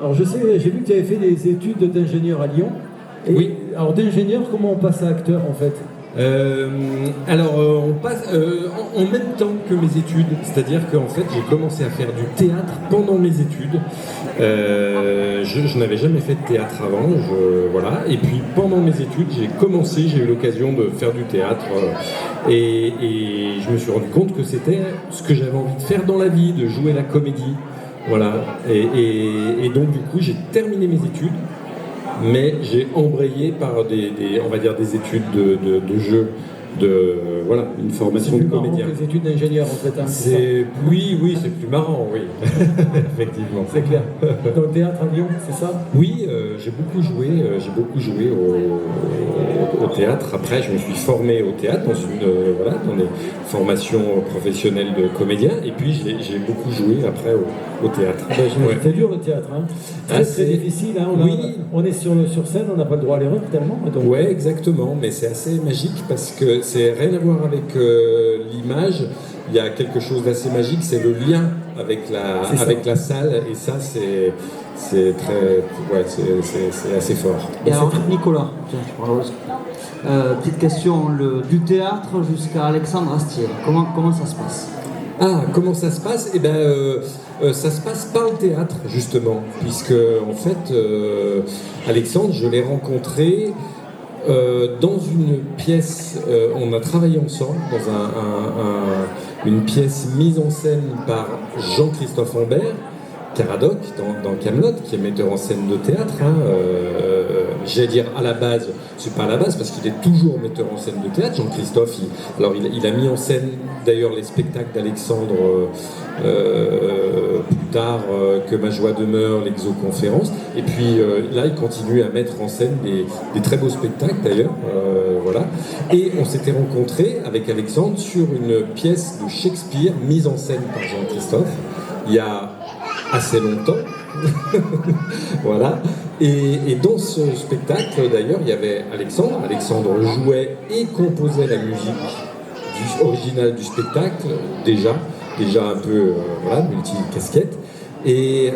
Alors j'ai vu que tu avais fait des études d'ingénieur à Lyon. Et Oui. Alors d'ingénieur, comment on passe à acteur en fait? On passe en même temps que mes études, c'est-à-dire qu'en fait j'ai commencé à faire du théâtre pendant mes études. Je n'avais jamais fait de théâtre avant, voilà. Et puis pendant mes études j'ai eu l'occasion de faire du théâtre et je me suis rendu compte que c'était ce que j'avais envie de faire dans la vie, de jouer la comédie. Voilà. Et donc du coup j'ai terminé mes études. Mais j'ai embrayé par on va dire des études de jeu, voilà, une formation de comédien. C'est plus marrant que les études d'ingénieur en fait. Oui, c'est plus marrant, oui, effectivement. C'est clair. Dans le théâtre à Lyon, c'est ça? Oui, j'ai beaucoup joué au théâtre. Après, je me suis formé au théâtre dans des formations professionnelles de comédien. Et puis, j'ai beaucoup joué après au théâtre. C'est dur le théâtre, hein. Très difficile. Hein. On est sur scène, on n'a pas le droit à l'erreur tellement. Donc... Ouais, exactement. Mais c'est assez magique parce que c'est rien à voir avec l'image. Il y a quelque chose d'assez magique, c'est le lien avec la salle, et ça c'est assez fort. Et alors Nicolas, petite question, du théâtre jusqu'à Alexandre Astier, comment ça se passe? Ah, comment ça se passe? Eh bien, ça se passe par le théâtre, justement, puisque, en fait, Alexandre, je l'ai rencontré dans une pièce, on a travaillé ensemble dans une pièce mise en scène par Jean-Christophe Ambert, Caradoc, dans Kaamelott, qui est metteur en scène de théâtre. J'allais dire à la base, c'est pas à la base parce qu'il est toujours metteur en scène de théâtre. Jean-Christophe, il a mis en scène d'ailleurs les spectacles d'Alexandre plus tard, Que ma joie demeure, l'Exoconférence. Et puis là, il continue à mettre en scène des très beaux spectacles d'ailleurs. Voilà. Et on s'était rencontrés avec Alexandre sur une pièce de Shakespeare mise en scène par Jean-Christophe il y a assez longtemps. Voilà. Et dans ce spectacle, d'ailleurs, il y avait Alexandre. Alexandre jouait et composait la musique originale du spectacle, déjà un peu multi-casquette. Et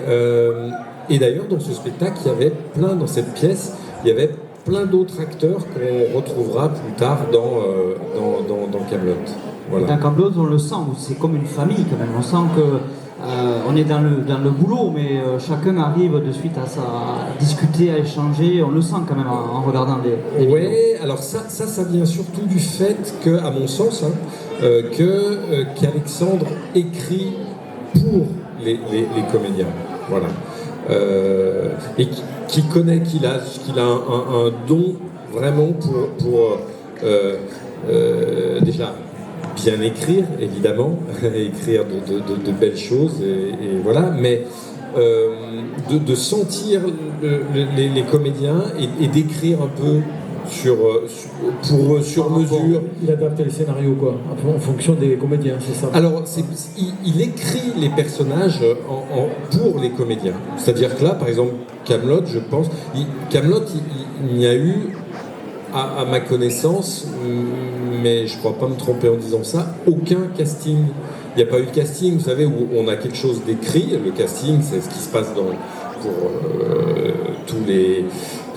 d'ailleurs, dans ce spectacle, dans cette pièce, il y avait plein d'autres acteurs qu'on retrouvera plus tard dans Kaamelott. Voilà. Dans Kaamelott, on le sent, c'est comme une famille quand même. On sent que on est dans le boulot, mais chacun arrive de suite à discuter, à échanger. On le sent quand même en regardant les vidéos. Ouais, alors ça vient surtout du fait que, à mon sens, qu'Alexandre écrit pour les comédiens. Voilà. Et qu'il a un don vraiment pour déjà bien écrire, évidemment, écrire de belles choses, et voilà, mais de sentir les comédiens et d'écrire un peu sur mesure. Il adapte les scénarios, quoi, en fonction des comédiens, c'est ça? Alors, il écrit les personnages pour les comédiens. C'est-à-dire que là, par exemple, Kaamelott, je pense, Kaamelott, il n'y a eu, à ma connaissance, mais je ne crois pas me tromper en disant ça, aucun casting. Il n'y a pas eu de casting, vous savez, où on a quelque chose d'écrit. Le casting, c'est ce qui se passe pour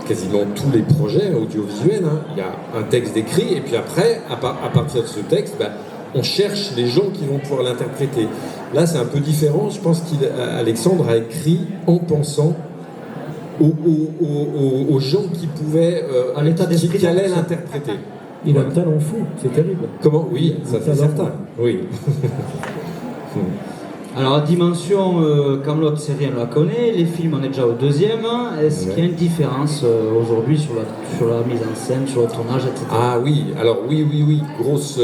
quasiment tous les projets audiovisuels. Hein. Il y a un texte d'écrit, et puis après, à partir de ce texte, on cherche les gens qui vont pouvoir l'interpréter. Là, c'est un peu différent. Je pense qu'Alexandre a écrit en pensant aux gens qui pouvaient, qui allaient l'interpréter. Il a un talent fou, c'est terrible. Comment? Oui, ça c'est certain. Oui. Alors, Dimension, Kaamelott, série, on la connaît. Les films, on est déjà au deuxième. Est-ce qu'il y a une différence aujourd'hui sur la mise en scène, sur le tournage, etc. Ah oui, alors oui. Grosse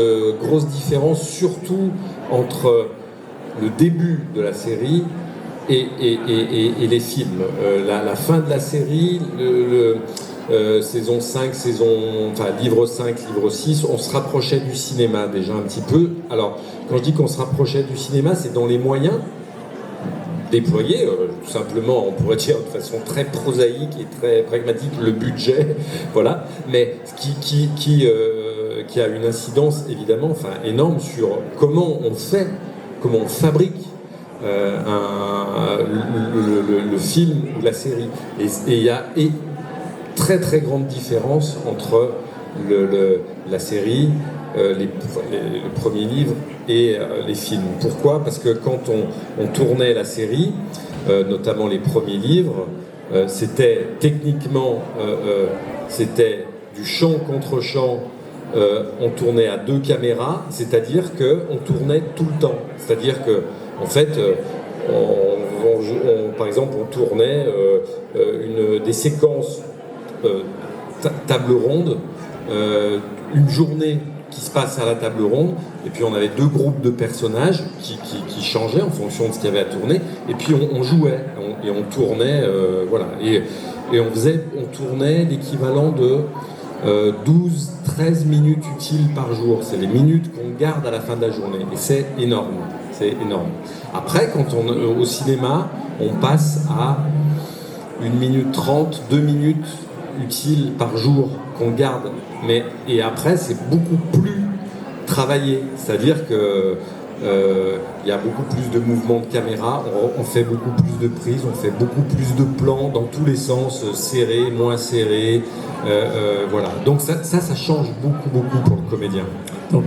différence, surtout entre le début de la série et les films. La fin de la série, saison 5, livre 5, livre 6, on se rapprochait du cinéma déjà un petit peu. Alors, quand je dis qu'on se rapprochait du cinéma, c'est dans les moyens déployés, tout simplement, on pourrait dire de façon très prosaïque et très pragmatique, le budget, voilà, mais qui a une incidence évidemment énorme sur comment on fabrique le film ou la série. Et il y a très très grande différence entre la série, le premier livre et les films. Pourquoi ? Parce que quand on tournait la série, notamment les premiers livres, c'était techniquement c'était du champ contre champ. On tournait à 2 caméras, c'est-à-dire qu'on tournait tout le temps. C'est-à-dire que, en fait, par exemple, on tournait des séquences table ronde, une journée qui se passe à la table ronde, et puis on avait 2 groupes de personnages qui changeaient en fonction de ce qu'il y avait à tourner, et puis on jouait, et on tournait, voilà. Et on tournait l'équivalent de 12-13 minutes utiles par jour. C'est les minutes qu'on garde à la fin de la journée. Et c'est énorme. C'est énorme. Après, quand au cinéma, on passe à 1 minute 30, 2 minutes utiles par jour qu'on garde. Et après, c'est beaucoup plus travaillé. C'est-à-dire que il y a beaucoup plus de mouvements de caméra, on fait beaucoup plus de prises, on fait beaucoup plus de plans dans tous les sens, serrés, moins serrés, voilà. Donc ça change beaucoup pour le comédien. Donc,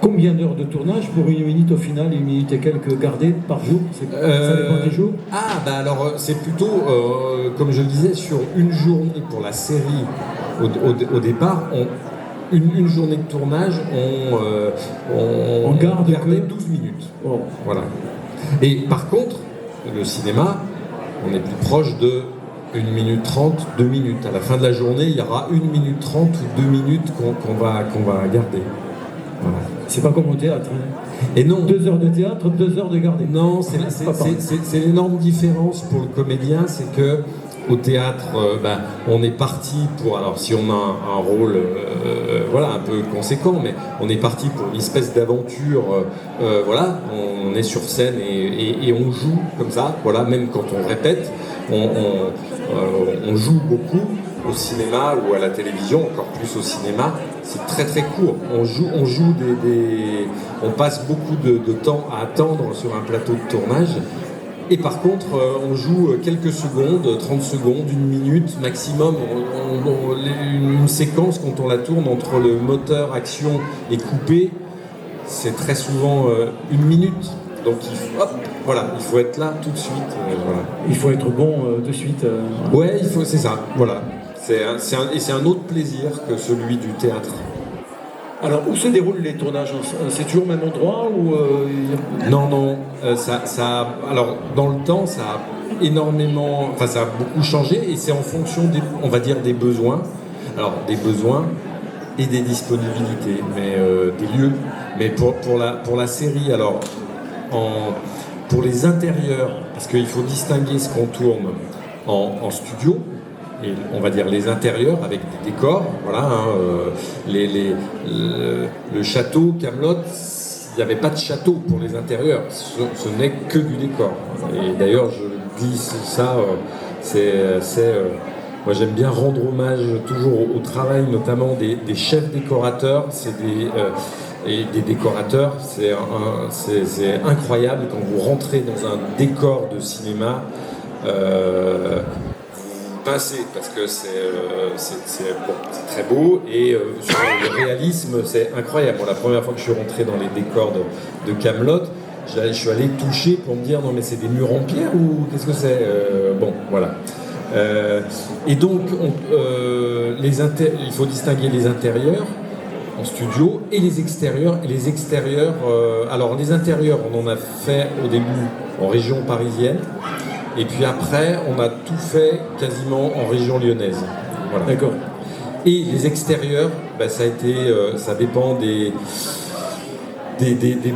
combien d'heures de tournage pour 1 minute au final, 1 minute et quelques gardées par jour? Ça dépend des jours? Alors c'est plutôt, comme je le disais, sur une journée pour la série, au départ, une journée de tournage, on gardait 12 minutes. Oh. Voilà. Et par contre, le cinéma, on est plus proche de 1 minute 30, 2 minutes. À la fin de la journée, il y aura 1 minute 30 ou 2 minutes qu'on va garder. Voilà. C'est pas comme au théâtre. Hein. Et non. 2 heures de théâtre, 2 heures de garder. Non, c'est l'énorme différence pour le comédien, c'est que au théâtre, on est parti pour, alors si on a un rôle un peu conséquent, mais on est parti pour une espèce d'aventure, on est sur scène et on joue comme ça, voilà, même quand on répète, on joue beaucoup. Au cinéma ou à la télévision, encore plus au cinéma, c'est très très court. On joue on passe beaucoup de temps à attendre sur un plateau de tournage. Et par contre, on joue quelques secondes, 30 secondes, 1 minute maximum. Une séquence, quand on la tourne entre le moteur, action et coupé, c'est très souvent 1 minute. Donc il faut être là tout de suite. Voilà. Il faut être bon de suite. Ouais, c'est ça. Voilà. C'est un autre plaisir que celui du théâtre. Alors, où se déroulent les tournages? C'est toujours au même endroit ou Non. Alors, dans le temps, ça a ça a beaucoup changé et c'est en fonction des besoins. Alors, des besoins et des disponibilités, mais des lieux. Mais pour la série, alors, pour les intérieurs, parce qu'il faut distinguer ce qu'on tourne en studio, et on va dire les intérieurs avec des décors, voilà, le château Kaamelott, il n'y avait pas de château pour les intérieurs, ce n'est que du décor. Et d'ailleurs, je dis ça, moi j'aime bien rendre hommage toujours au travail, notamment des chefs décorateurs, et des décorateurs, c'est incroyable quand vous rentrez dans un décor de cinéma. Pincé parce que c'est très beau et sur le réalisme c'est incroyable. La première fois que je suis rentré dans les décors de Kaamelott, je suis allé toucher pour me dire non mais c'est des murs en pierre ou qu'est-ce que c'est bon voilà. Et donc il faut distinguer les intérieurs en studio et les extérieurs. Et les extérieurs, alors les intérieurs on en a fait au début en région parisienne. Et puis après, on a tout fait quasiment en région lyonnaise. Voilà. D'accord. Et les extérieurs, ça dépend des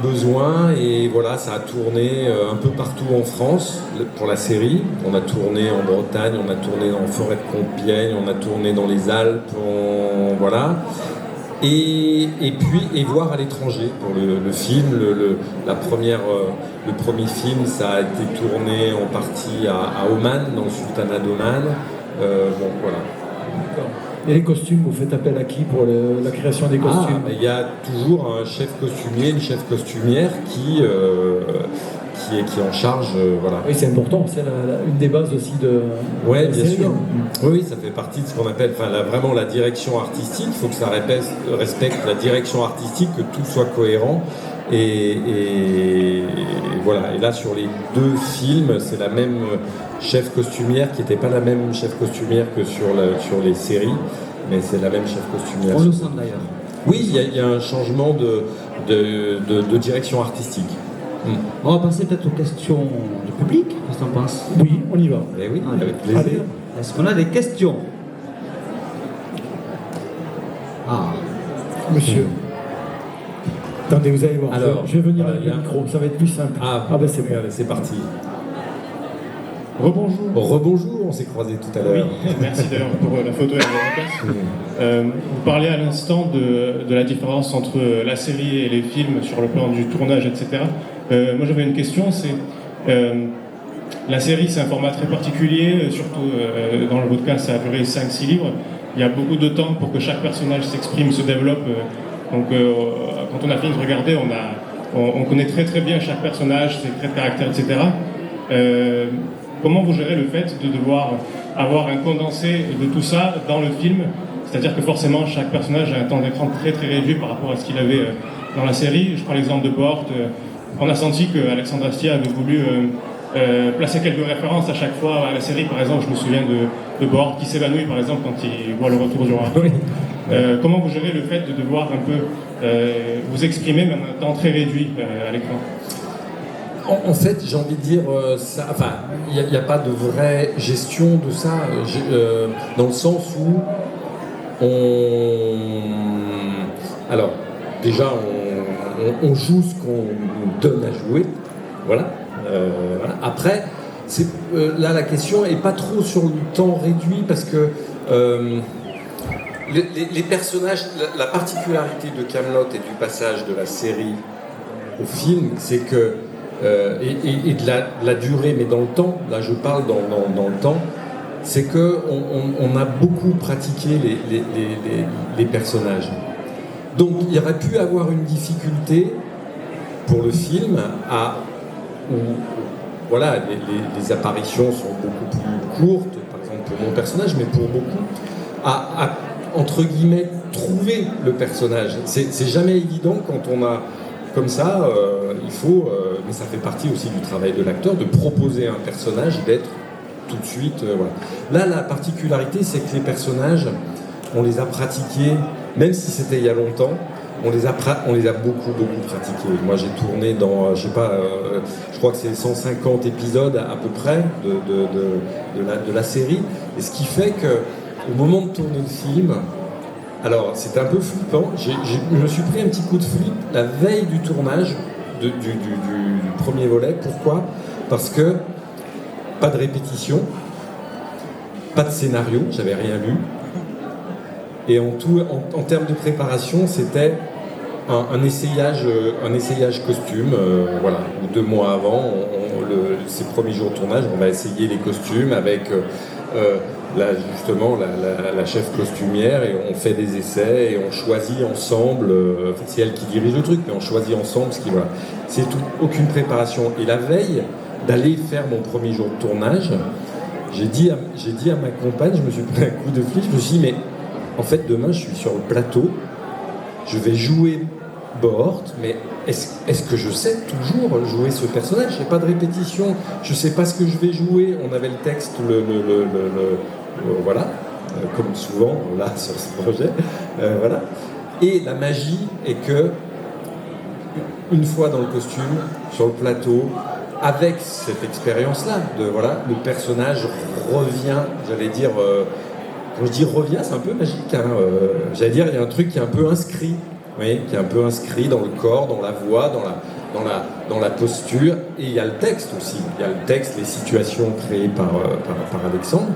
besoins. Et voilà, ça a tourné un peu partout en France pour la série. On a tourné en Bretagne, on a tourné en forêt de Compiègne, on a tourné dans les Alpes, voilà. Et voir à l'étranger pour le film, le premier film, ça a été tourné en partie à Oman, dans le sultanat d'Oman. Voilà. D'accord. Et les costumes, vous faites appel à qui pour la création des costumes? Il y a toujours un chef costumier, une chef costumière qui est en charge, voilà. Oui, c'est important, c'est une des bases aussi de Ouais, la bien série. sûr. Oui, ça fait partie de ce qu'on appelle vraiment la direction artistique. Il faut que ça respecte la direction artistique, que tout soit cohérent. Et voilà. Et là, sur les 2 films, c'est la même chef costumière qui n'était pas la même chef costumière que sur les séries, mais c'est la même chef costumière. On le sent d'ailleurs. Oui, il y a un changement de direction artistique. On va passer peut-être aux questions du public. Qu'est-ce que tu en penses? Oui, on y va. Eh oui, Allez. avec plaisir. Allez. Est-ce qu'on a des questions? Ah, Monsieur. Attendez, vous allez voir. Alors, je vais venir avec il y a- le micro, ça va être plus simple. Ben c'est bon. Regardez, c'est parti. Rebonjour. Rebonjour, on s'est croisés tout à l'heure. Oui, merci d'ailleurs pour la photo et la dédicace. Vous parliez à l'instant de la différence entre la série et les films sur le plan du tournage, etc. Moi j'avais une question, c'est la série c'est un format très particulier, surtout dans le votre cas ça a duré 5-6 livres. Il y a beaucoup de temps pour que chaque personnage s'exprime, se développe. Donc quand on a fini de regarder, on connaît très très bien chaque personnage, ses traits de caractère, etc. Comment vous gérez le fait de devoir avoir un condensé de tout ça dans le film? C'est-à-dire que forcément, chaque personnage a un temps d'écran très très réduit par rapport à ce qu'il avait dans la série. Je prends l'exemple de Bort. On a senti qu'Alexandre Astier avait voulu placer quelques références à chaque fois à la série. Par exemple, je me souviens de Bort qui s'évanouit, par exemple, quand il voit le retour du roi. Comment vous gérez le fait de devoir un peu vous exprimer, même un temps très réduit à l'écran? En fait, j'ai envie de dire, il n'y a pas de vraie gestion de ça, dans le sens où alors, déjà, on joue ce qu'on nous donne à jouer, voilà. Voilà. Après, là, la question n'est pas trop sur le temps réduit, parce que les personnages, la particularité de Kaamelott et du passage de la série au film, c'est que et de la durée, mais dans le temps, là je parle dans le temps, c'est que on a beaucoup pratiqué les personnages. Donc il y aurait pu avoir une difficulté pour le film où voilà, les apparitions sont beaucoup plus courtes, par exemple pour mon personnage, mais pour beaucoup, à entre guillemets trouver le personnage. C'est jamais évident quand on a comme ça, il faut, mais ça fait partie aussi du travail de l'acteur, de proposer un personnage, d'être tout de suite. Voilà. Là, la particularité, c'est que les personnages, on les a pratiqués, même si c'était il y a longtemps, on les a beaucoup pratiqués. Moi, j'ai tourné dans, je sais pas, je crois que c'est 150 épisodes à peu près de la série, et ce qui fait que au moment de tourner le film, alors, c'était un peu flippant. Je me suis pris un petit coup de flip la veille du tournage du premier volet. Pourquoi? Parce que pas de répétition, pas de scénario, j'avais rien lu. Et en termes de préparation, c'était un essayage costume. Voilà, 2 mois avant, ces premiers jours de tournage, on va essayer les costumes avec là justement la chef costumière, et on fait des essais et on choisit ensemble, c'est elle qui dirige le truc, mais on choisit ensemble ce qui voilà. C'est tout, aucune préparation. Et la veille d'aller faire mon premier jour de tournage, j'ai dit à ma compagne, je me suis pris un coup de flip, je me suis dit mais en fait demain je suis sur le plateau, je vais jouer Bort, mais est-ce que je sais toujours jouer ce personnage? J'ai pas de répétition, je sais pas ce que je vais jouer. On avait le texte, voilà, comme souvent là sur ce projet, voilà. Et la magie est que une fois dans le costume, sur le plateau, avec cette expérience-là, voilà, le personnage revient, j'allais dire, quand je dis revient, c'est un peu magique, hein, j'allais dire, il y a un truc qui est un peu inscrit. Oui, qui est un peu inscrit dans le corps, dans la voix, dans la posture, et il y a le texte aussi. Il y a le texte, les situations créées par Alexandre,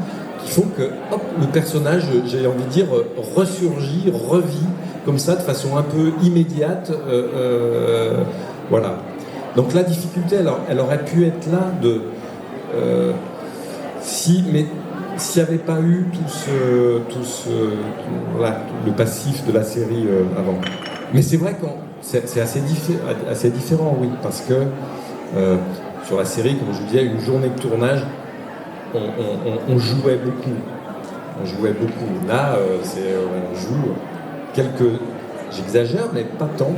qui font que hop, le personnage, j'ai envie de dire, ressurgit, revit, comme ça, de façon un peu immédiate. Voilà. Donc la difficulté, elle aurait pu être là s'il n'y avait pas eu voilà, le passif de la série avant. Mais c'est vrai que c'est assez différent, oui, parce que sur la série, comme je vous disais, une journée de tournage, on jouait beaucoup. On jouait beaucoup. Là, on joue quelques, j'exagère, mais pas tant,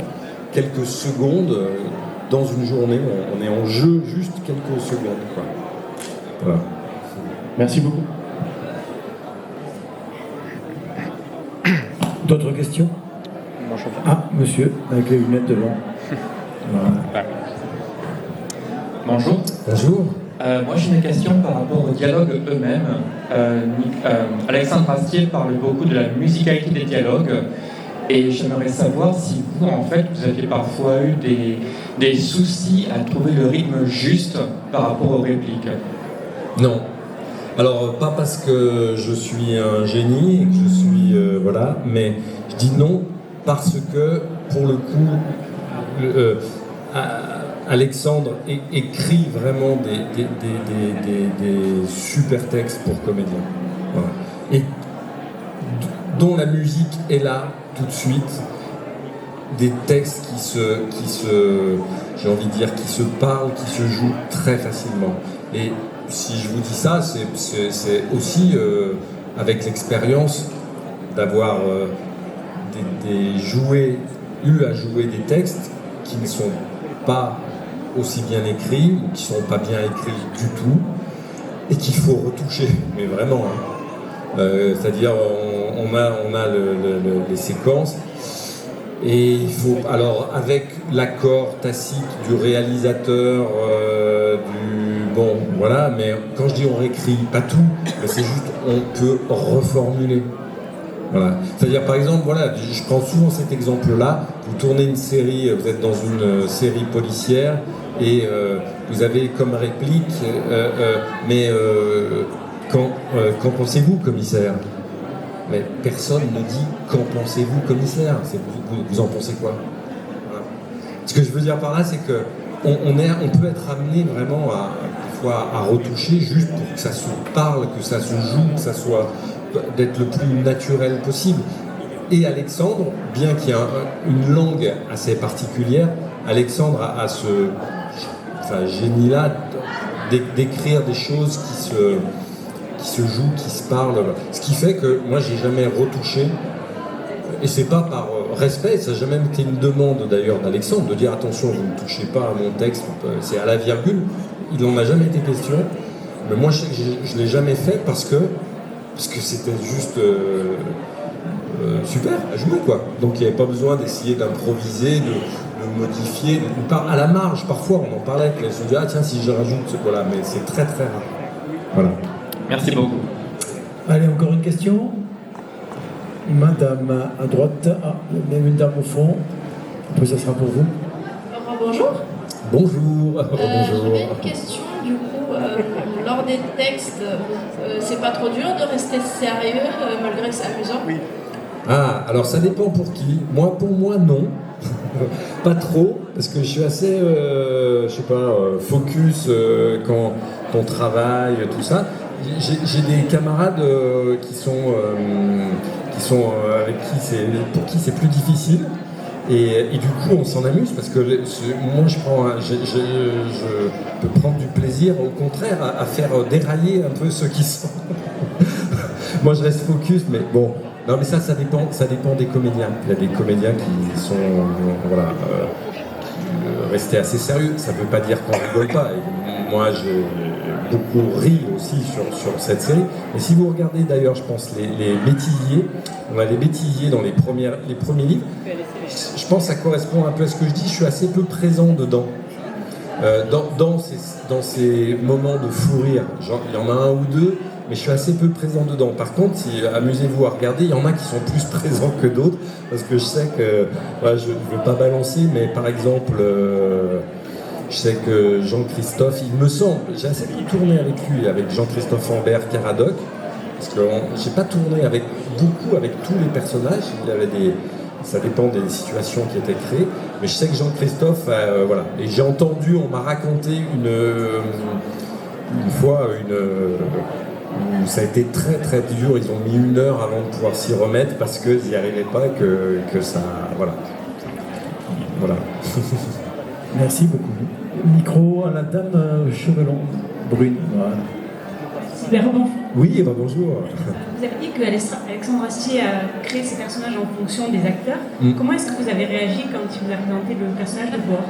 quelques secondes dans une journée. On est en jeu juste quelques secondes, quoi. Voilà. Merci beaucoup. D'autres questions? Ah, monsieur, avec les lunettes devant. Voilà. Bonjour. Bonjour. Moi j'ai une question par rapport aux dialogues eux-mêmes. Alexandre Astier parle beaucoup de la musicalité des dialogues et j'aimerais savoir si vous, en fait, vous aviez parfois eu des soucis à trouver le rythme juste par rapport aux répliques. Non. Alors, pas parce que je suis un génie et que je suis... voilà, mais je dis non parce que, pour le coup, Alexandre écrit vraiment des super textes pour comédiens. Voilà. Et dont la musique est là, tout de suite, des textes j'ai envie de dire, qui se parlent, qui se jouent très facilement. Et si je vous dis ça, c'est aussi avec l'expérience d'avoir eu à jouer des textes qui ne sont pas aussi bien écrits, ou qui ne sont pas bien écrits du tout, et qu'il faut retoucher, mais vraiment. Hein. C'est-à-dire, on a les séquences, et il faut, alors, avec l'accord tacite du réalisateur, bon, voilà, mais quand je dis on réécrit pas tout, c'est juste on peut reformuler. Voilà. C'est-à-dire, par exemple, voilà, je prends souvent cet exemple-là, vous tournez une série, vous êtes dans une série policière, et vous avez comme réplique, qu'en pensez-vous, commissaire? Mais personne ne dit qu'en pensez-vous, commissaire. Vous en pensez quoi? Voilà. Ce que je veux dire par là, c'est que on peut être amené vraiment parfois à retoucher juste pour que ça se parle, que ça se joue, que ça soit d'être le plus naturel possible. Et Alexandre, bien qu'il y ait une langue assez particulière, Alexandre a ce génie-là d'écrire des choses qui se jouent, qui se parlent. Ce qui fait que moi, j'ai jamais retouché, et c'est pas par respect, ça n'a jamais été une demande d'ailleurs d'Alexandre de dire attention, vous ne touchez pas à mon texte, c'est à la virgule. Il n'en a jamais été question. Mais moi, je sais que je l'ai jamais fait parce que c'était juste super à jouer, quoi. Donc il n'y avait pas besoin d'essayer d'improviser, de modifier, à la marge. Parfois, on en parlait avec les gens, ah tiens, si je rajoute ce voilà, mais c'est très très rare. Voilà. Merci beaucoup. Allez, encore une question? Madame à droite, même une dame au fond. Après, ça sera pour vous. Bonjour. Bonjour. J'avais une question, du coup, lors des textes, c'est pas trop dur de rester sérieux malgré que c'est amusant? Oui. Ah, alors ça dépend pour qui. Pour moi, non. Pas trop, parce que je suis assez, focus quand on travaille, tout ça. J'ai des camarades qui sont avec pour qui c'est plus difficile. Et du coup, on s'en amuse parce que moi, je peux prendre du plaisir, au contraire, à faire dérailler un peu ceux qui sont. Moi, je reste focus, mais bon. Non, mais ça dépend des comédiens. Il y a des comédiens qui sont, restés assez sérieux. Ça ne veut pas dire qu'on rigole pas. Et moi, j'ai beaucoup ri aussi sur cette série. Mais si vous regardez d'ailleurs, je pense, les bêtisiers, on a les bêtisiers dans les premiers livres. Je pense que ça correspond un peu à ce que je dis. Je suis assez peu présent dedans. Dans ces moments de fou rire, il y en a un ou deux, mais je suis assez peu présent dedans. Par contre, amusez-vous à regarder, il y en a qui sont plus présents que d'autres, parce que je sais que, je ne veux pas balancer, mais par exemple, je sais que Jean-Christophe, il me semble, j'ai assez peu tourné avec lui, avec Jean-Christophe Ambert, Caradoc, parce que j'ai pas tourné beaucoup avec tous les personnages, il y avait ça dépend des situations qui étaient créées, mais je sais que Jean-Christophe, voilà. Et j'ai entendu, on m'a raconté une fois, où ça a été très très dur, ils ont mis 1 heure avant de pouvoir s'y remettre parce qu'ils n'y arrivaient pas, que ça... Voilà. Merci beaucoup. Micro à la dame cheveux longs, brune. Voilà. Super bon. Oui, bonjour. Vous avez dit que Alexandre Astier a créé ses personnages en fonction des acteurs. Comment est-ce que vous avez réagi quand il vous a présenté le personnage de Bohr?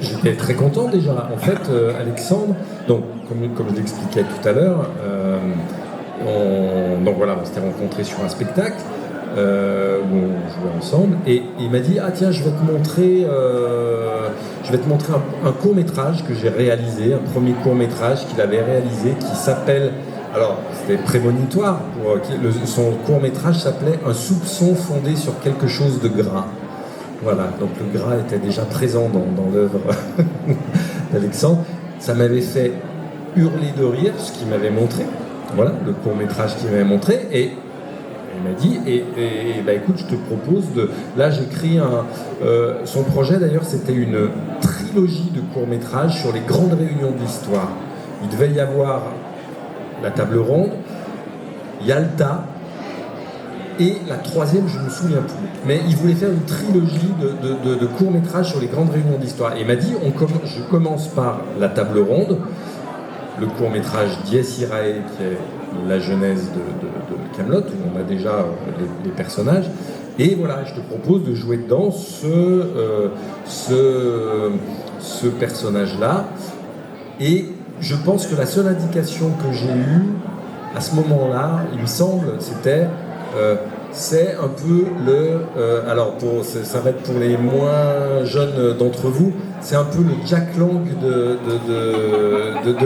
J'étais très content déjà. En fait, Alexandre, donc, comme je l'expliquais tout à l'heure, on s'était rencontrés sur un spectacle où on jouait ensemble, et il m'a dit tiens, je vais te montrer un court-métrage que j'ai réalisé, un premier court-métrage qu'il avait réalisé qui s'appelle, alors c'était prémonitoire, son court-métrage s'appelait Un soupçon fondé sur quelque chose de gras. Voilà, donc le gras était déjà présent dans l'œuvre d'Alexandre. Ça m'avait fait hurler de rire, ce qu'il m'avait montré. Voilà, le court-métrage qu'il m'avait montré. Et il m'a dit, écoute, je te propose de... Là, j'écris son projet, d'ailleurs, c'était une trilogie de courts-métrages sur les grandes réunions de l'histoire. Il devait y avoir la table ronde, Yalta, et la troisième, je ne me souviens plus. Mais il voulait faire une trilogie de courts-métrages sur les grandes réunions d'histoire. Et il m'a dit, je commence par la table ronde, le court-métrage Dies Irae, qui est la genèse de Kaamelott, où on a déjà les personnages. Et voilà, je te propose de jouer dedans ce personnage-là. Et je pense que la seule indication que j'ai eue à ce moment-là, il me semble, c'était... c'est un peu ça va être pour les moins jeunes d'entre vous, c'est un peu le Jack Lang de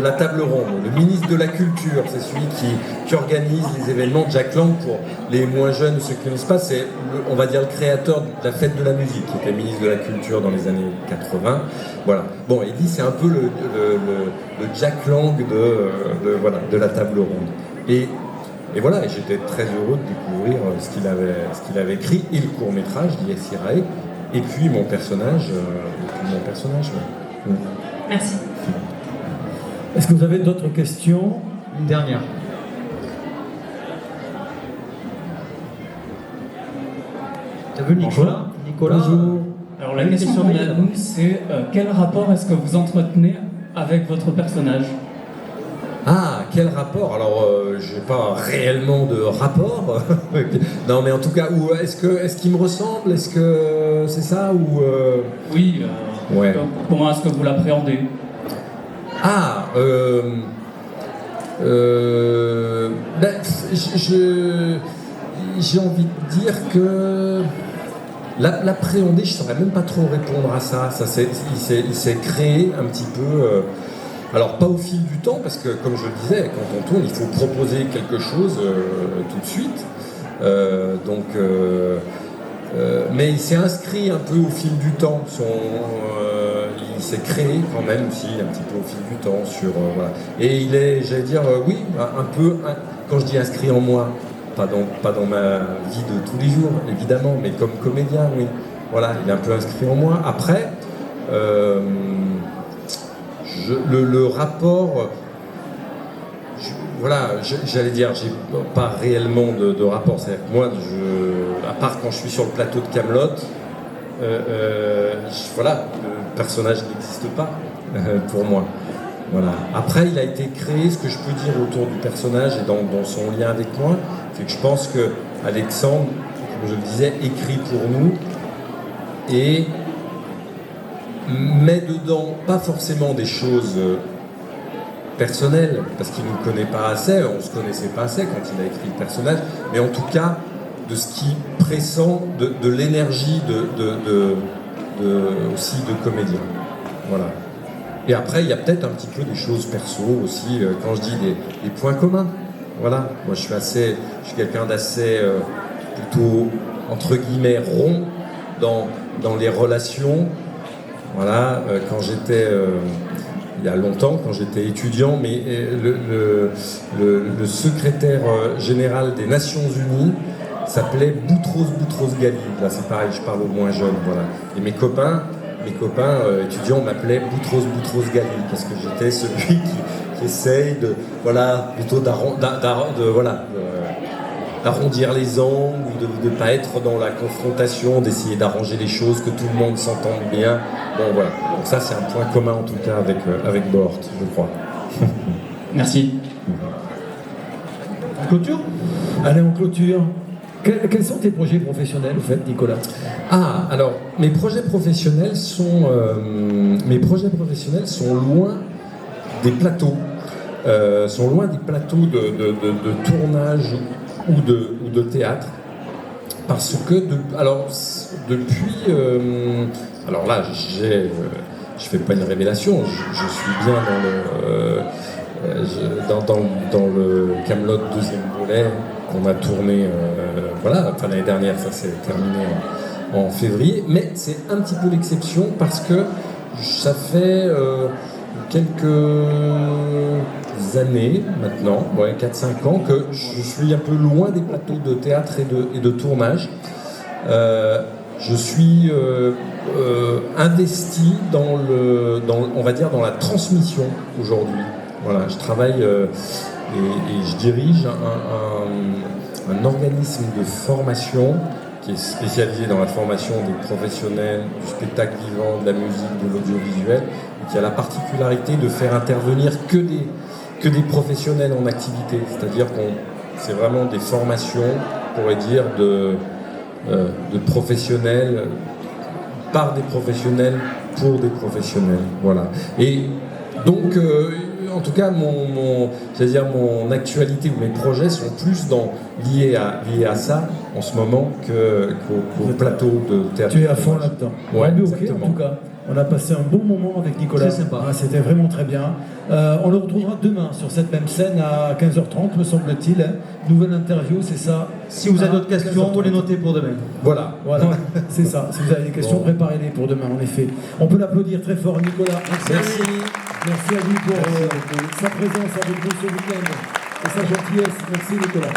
la table ronde, le ministre de la Culture, c'est celui qui organise les événements. Jack Lang, pour les moins jeunes, ceux qui ne connaissent pas, c'est, on va dire, le créateur de la fête de la musique, qui était ministre de la Culture dans les années 80. Voilà. Bon, il dit c'est un peu le Jack Lang de la table ronde. Et voilà, j'étais très heureux de découvrir ce qu'il avait écrit, et le court-métrage Dies Irae, et puis mon personnage. Ouais. Merci. Est-ce que vous avez d'autres questions? Une dernière. T'as vu Nicolas? Bonjour. Alors la question qu'on a à nous, c'est quel rapport est-ce que vous entretenez avec votre personnage? Quel rapport? Alors, j'ai pas réellement de rapport. Non, mais en tout cas, est-ce qu'il me ressemble? Est-ce que c'est ça ou Oui. Ouais. Comment est-ce que vous l'appréhendez? J'ai envie de dire que l'appréhender, je saurais même pas trop répondre à ça. Il s'est créé un petit peu. Alors pas au fil du temps, parce que comme je le disais, quand on tourne, il faut proposer quelque chose tout de suite. Mais il s'est inscrit un peu au fil du temps. Il s'est créé quand même aussi un petit peu au fil du temps voilà. Et il est, j'allais dire, oui, un peu. Quand je dis inscrit en moi, pas dans ma vie de tous les jours, évidemment, mais comme comédien, oui. Voilà, il est un peu inscrit en moi. Après. Le rapport, j'allais dire, j'ai pas réellement de rapport. C'est-à-dire que moi, à part quand je suis sur le plateau de Kaamelott, le personnage n'existe pas pour moi. Voilà. Après, il a été créé, ce que je peux dire autour du personnage et dans son lien avec moi, c'est que je pense que Alexandre, comme je le disais, écrit pour nous et met dedans pas forcément des choses personnelles, parce qu'il ne nous connaît pas assez, on ne se connaissait pas assez quand il a écrit le personnage, mais en tout cas de ce qui pressent de l'énergie aussi de comédien. Voilà. Et après, il y a peut-être un petit peu des choses perso aussi, quand je dis des points communs. Voilà. Moi, je suis quelqu'un d'assez plutôt, entre guillemets, rond dans les relations. Voilà, quand j'étais, il y a longtemps, quand j'étais étudiant, mais le secrétaire général des Nations Unies s'appelait Boutros Ghali. Là, c'est pareil, je parle aux moins jeunes, voilà. Et mes copains étudiants m'appelaient Boutros Ghali, parce que j'étais celui qui essaye de, voilà, plutôt d'arrondir les angles, ou de ne pas être dans la confrontation, d'essayer d'arranger les choses, que tout le monde s'entende bien. Bon voilà, donc ça c'est un point commun en tout cas avec Bohort, je crois. Merci. Clôture ? Allez, en clôture. Quels sont tes projets professionnels, en fait, Nicolas? Ah, alors, mes projets professionnels sont loin des plateaux. Sont loin des plateaux de tournage ou de théâtre. Parce que, depuis... alors là, je fais pas une révélation, je suis bien dans le Kaamelott deuxième volet qu'on a tourné, l'année dernière, ça s'est terminé en février, mais c'est un petit peu l'exception parce que ça fait quelques années maintenant, 4-5 ans, que je suis un peu loin des plateaux de théâtre et de tournage. Je suis investi dans la transmission aujourd'hui. Voilà, je travaille et je dirige un organisme de formation qui est spécialisé dans la formation des professionnels du spectacle vivant, de la musique, de l'audiovisuel, et qui a la particularité de faire intervenir que des professionnels en activité. C'est-à-dire c'est vraiment des formations, on pourrait dire, de professionnels, par des professionnels, pour des professionnels. Voilà. Et donc, en tout cas, mon actualité ou mes projets sont plus liés à ça en ce moment qu'au plateau de théâtre. Tu es à fond là-dedans. Ouais, ok, exactement. en tout cas. On a passé un bon moment avec Nicolas. Très sympa. C'était vraiment très bien. On le retrouvera demain sur cette même scène à 15h30, me semble-t-il. Nouvelle interview, c'est ça. Si vous avez d'autres questions, vous les notez pour demain. Voilà, c'est ça. Si vous avez des questions, préparez-les pour demain, en effet. On peut l'applaudir très fort, Nicolas. Merci à lui pour sa présence avec nous ce week-end et sa gentillesse. Merci, Nicolas.